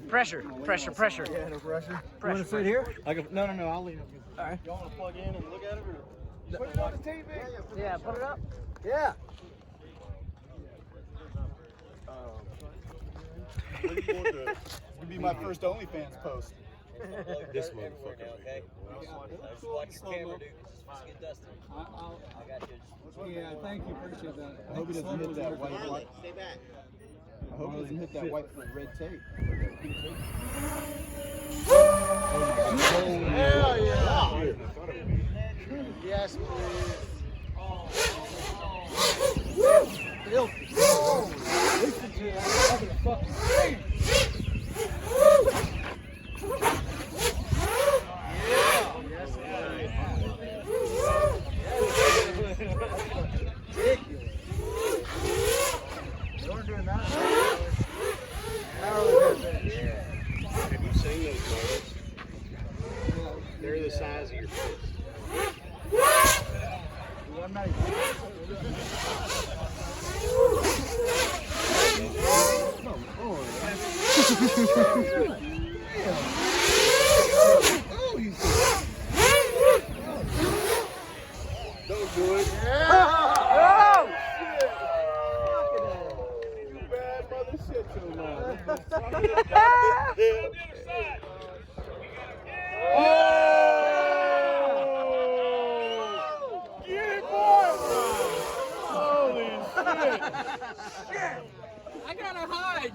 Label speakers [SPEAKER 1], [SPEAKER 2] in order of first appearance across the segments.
[SPEAKER 1] Pressure.
[SPEAKER 2] Yeah, no pressure.
[SPEAKER 1] You want to sit here?
[SPEAKER 2] No, I'll leave.
[SPEAKER 1] All right.
[SPEAKER 2] Y'all want to plug in and look at it, or put it on the TV?
[SPEAKER 1] Yeah, put it up.
[SPEAKER 2] Yeah. It's gonna be my first OnlyFans post.
[SPEAKER 3] This motherfucker.
[SPEAKER 4] Okay. Just watch your camera, dude. Just get dusty. I got you.
[SPEAKER 2] Yeah, thank you. Appreciate that. I hope he doesn't hit that white.
[SPEAKER 4] Stay back.
[SPEAKER 2] I hope he doesn't hit that white red tape.
[SPEAKER 3] Hell yeah!
[SPEAKER 2] Yes, please. Listen to that. I'm gonna fucking sing.
[SPEAKER 3] Have you seen those birds? They're the size of your fist. Don't do it. Bad mother shit to Get it, boy! Holy shit!
[SPEAKER 1] I gotta hide.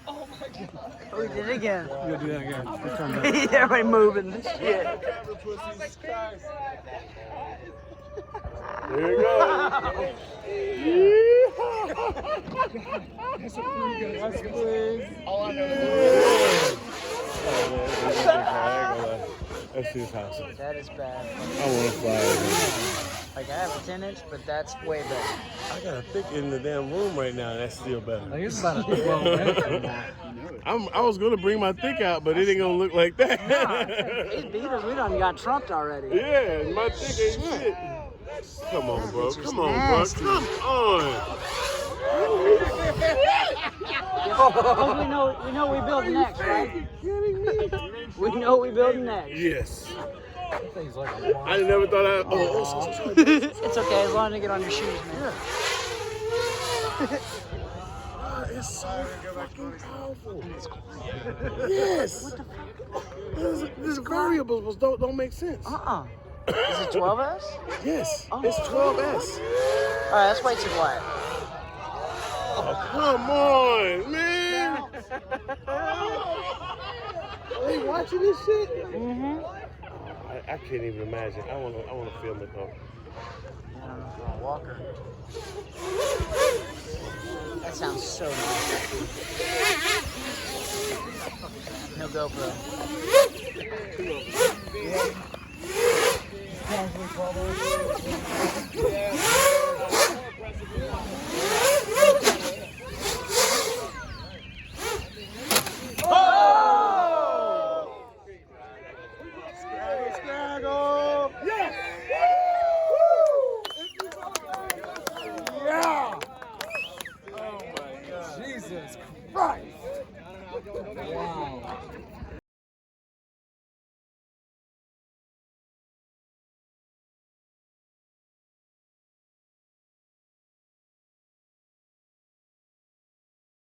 [SPEAKER 1] Oh my god. Oh, we did it again.
[SPEAKER 2] We'll do that again.
[SPEAKER 1] Everybody moving this shit.
[SPEAKER 3] There you go.
[SPEAKER 2] That's a pretty good. That's please.
[SPEAKER 3] All I know is that's just awesome.
[SPEAKER 1] That is bad.
[SPEAKER 3] I want to fly.
[SPEAKER 1] Like I have a 10-inch, but that's way better.
[SPEAKER 3] I got a thick in the damn room right now, and that's still better.
[SPEAKER 2] Here's about a 12 minutes.
[SPEAKER 3] I was gonna bring my thick out, but it ain't gonna look like that.
[SPEAKER 1] These beaters, we done got trumped already.
[SPEAKER 3] Yeah, my thick ain't shit. Come on, bro.
[SPEAKER 1] It's just
[SPEAKER 3] Come on,
[SPEAKER 1] nasty.
[SPEAKER 3] bro. Come on.
[SPEAKER 1] Oh, we know we build next, right? We know we build next.
[SPEAKER 3] Yes.
[SPEAKER 2] Things like a
[SPEAKER 3] I never thought I. Oh,
[SPEAKER 1] It's okay as long as you get on your shoes, man.
[SPEAKER 3] it's so fucking powerful. Yes. These variables don't make sense.
[SPEAKER 1] Is it 12S?
[SPEAKER 3] Yes.
[SPEAKER 1] Oh.
[SPEAKER 3] It's 12S.
[SPEAKER 1] Alright, that's way too quiet.
[SPEAKER 3] Oh, come on, man. Are they watching this shit?
[SPEAKER 1] Mm-hmm.
[SPEAKER 3] I can't even imagine. I want to film it though.
[SPEAKER 1] Walker. That sounds so nice. No GoPro.
[SPEAKER 2] probably 12 hours.